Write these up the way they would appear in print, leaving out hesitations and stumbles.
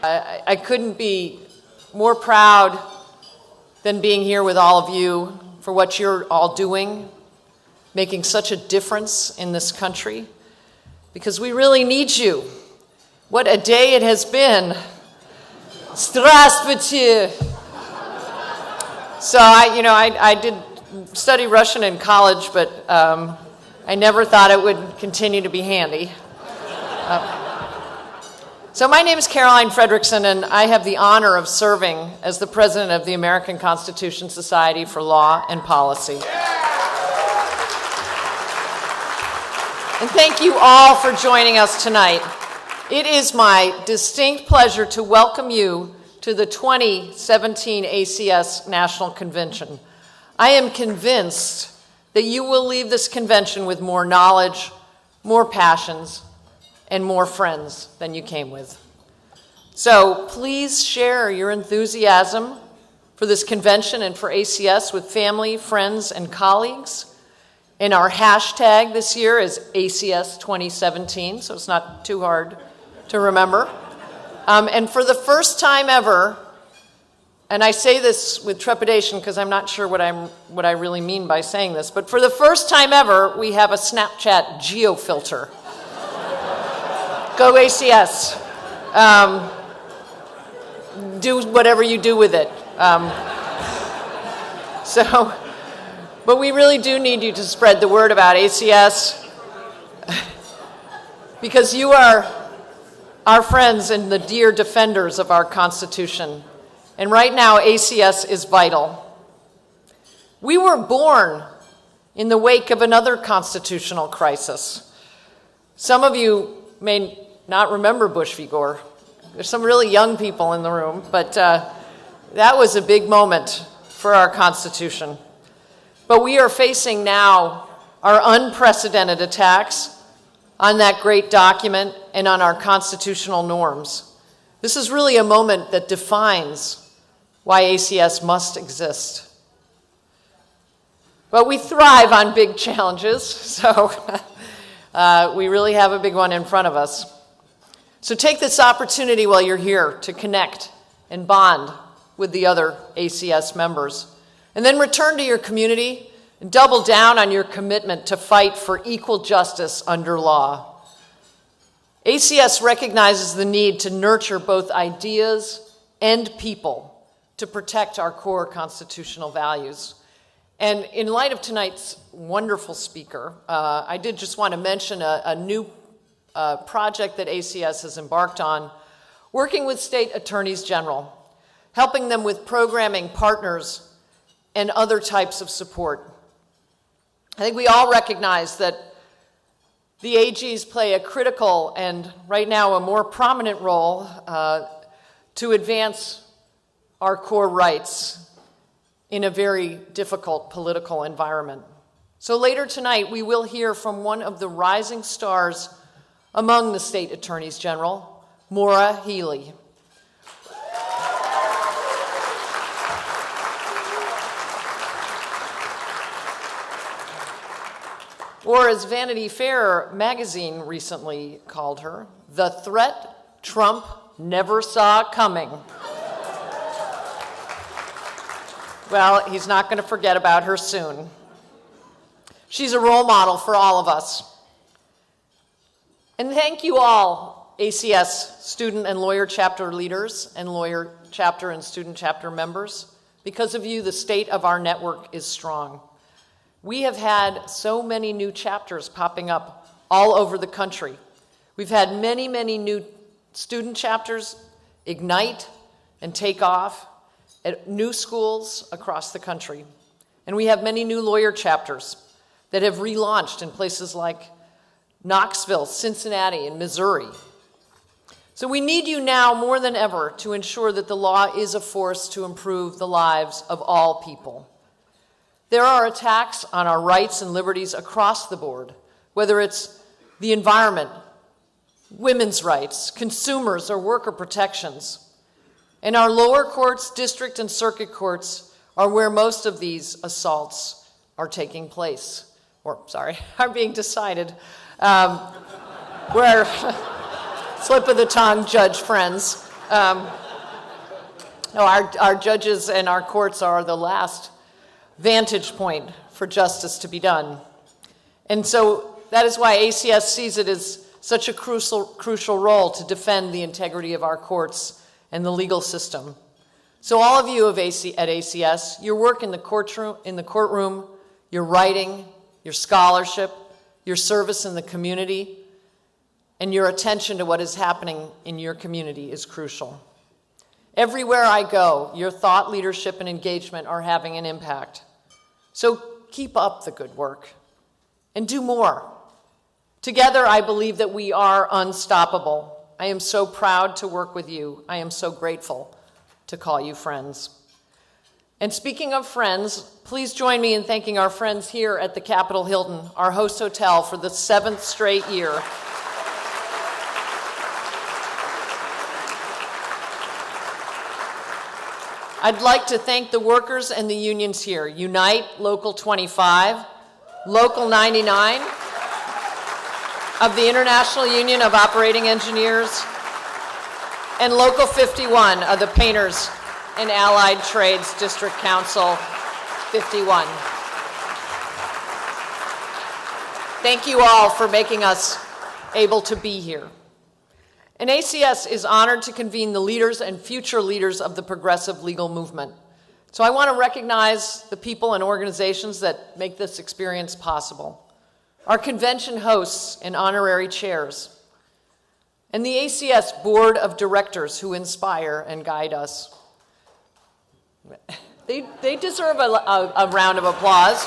I couldn't be more proud than being here with all of you for what you're all doing, making such a difference in this country, because we really need you. What a day it has been. Здравствуйте. So I did study Russian in college, but I never thought it would continue to be handy. So my name is Caroline Fredrickson, and I have the honor of serving as the president of the American Constitution Society for Law and Policy. And thank you all for joining us tonight. It is my distinct pleasure to welcome you to the 2017 ACS National Convention. I am convinced that you will leave this convention with more knowledge, more passions, and more friends than you came with. So please share your enthusiasm for this convention and for ACS with family, friends, and colleagues. And our hashtag this year is ACS 2017, so it's not too hard to remember. And for the first time ever, and I say this with trepidation because I'm not sure what I really mean by saying this, but for the first time ever, we have a Snapchat geofilter. Go ACS. Do whatever you do with it. But we really do need you to spread the word about ACS because you are our friends and the dear defenders of our Constitution. And right now, ACS is vital. We were born in the wake of another constitutional crisis. Some of you may not remember Bush v. Gore. There's some really young people in the room, but that was a big moment for our Constitution. But we are facing now our unprecedented attacks on that great document and on our constitutional norms. This is really a moment that defines why ACS must exist. But we thrive on big challenges, so we really have a big one in front of us. So take this opportunity while you're here to connect and bond with the other ACS members. And then return to your community and double down on your commitment to fight for equal justice under law. ACS recognizes the need to nurture both ideas and people to protect our core constitutional values. And in light of tonight's wonderful speaker, I did just want to mention a new project that ACS has embarked on, working with state attorneys general, helping them with programming partners and other types of support. I think we all recognize that the AGs play a critical and right now a more prominent role to advance our core rights in a very difficult political environment. So later tonight, we will hear from one of the rising stars among the state attorneys general, Maura Healey. Or as Vanity Fair magazine recently called her, the threat Trump never saw coming. Well, he's not going to forget about her soon. She's a role model for all of us. And thank you all, ACS student and lawyer chapter leaders and lawyer chapter and student chapter members. Because of you, the state of our network is strong. We have had so many new chapters popping up all over the country. We've had many, many new student chapters ignite and take off at new schools across the country. And we have many new lawyer chapters that have relaunched in places like Knoxville, Cincinnati, and Missouri. So we need you now more than ever to ensure that the law is a force to improve the lives of all people. There are attacks on our rights and liberties across the board, whether it's the environment, women's rights, consumers, or worker protections. And our lower courts, district, and circuit courts are where most of these assaults are taking place, are being decided. Where, slip of the tongue, judge friends. No, our judges and our courts are the last vantage point for justice to be done. And so that is why ACS sees it as such a crucial role to defend the integrity of our courts and the legal system. So all of you at ACS, your work in the courtroom, your writing, your scholarship, your service in the community, and your attention to what is happening in your community is crucial. Everywhere I go, your thought, leadership, and engagement are having an impact. So keep up the good work and do more. Together, I believe that we are unstoppable. I am so proud to work with you. I am so grateful to call you friends. And speaking of friends, please join me in thanking our friends here at the Capitol Hilton, our host hotel, for the 7th straight year. I'd like to thank the workers and the unions here, Unite, Local 25, Local 99, of the International Union of Operating Engineers, and Local 51 of the Painters and Allied Trades District Council 51. Thank you all for making us able to be here. And ACS is honored to convene the leaders and future leaders of the progressive legal movement. So I want to recognize the people and organizations that make this experience possible. Our convention hosts and honorary chairs, and the ACS Board of Directors who inspire and guide us. They deserve a round of applause.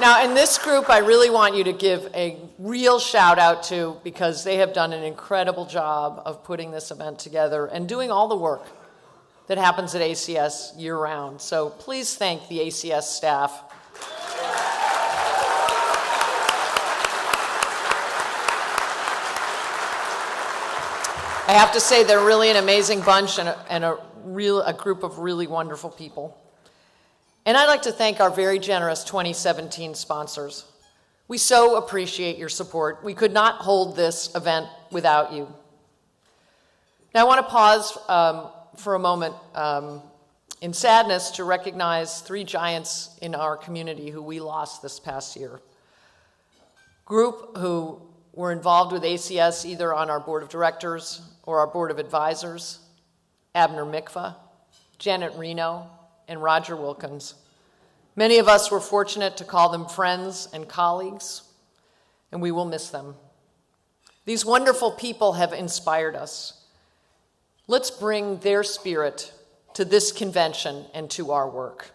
Now, in this group, I really want you to give a real shout out to, because they have done an incredible job of putting this event together and doing all the work that happens at ACS year round. So please thank the ACS staff. I have to say they're really an amazing bunch and a group of really wonderful people. And I'd like to thank our very generous 2017 sponsors. We so appreciate your support. We could not hold this event without you. Now I want to pause for a moment in sadness to recognize 3 giants in our community who we lost this past year. Group who were involved with ACS either on our board of directors or our board of advisors: Abner Mikva, Janet Reno, and Roger Wilkins. Many of us were fortunate to call them friends and colleagues, and we will miss them. These wonderful people have inspired us. Let's bring their spirit to this convention and to our work.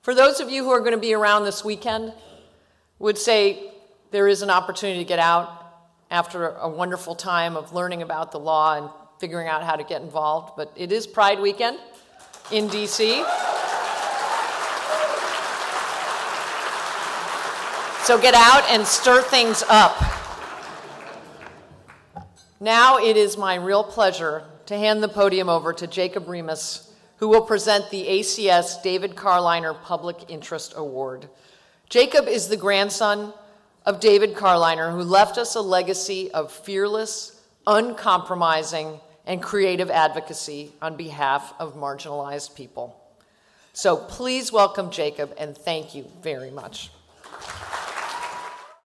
For those of you who are going to be around this weekend, would say there is an opportunity to get out after a wonderful time of learning about the law and figuring out how to get involved. But it is Pride Weekend in DC. So get out and stir things up. Now it is my real pleasure to hand the podium over to Jacob Remus, who will present the ACS David Carliner Public Interest Award. Jacob is the grandson of David Carliner, who left us a legacy of fearless, uncompromising, and creative advocacy on behalf of marginalized people. So please welcome Jacob, and thank you very much.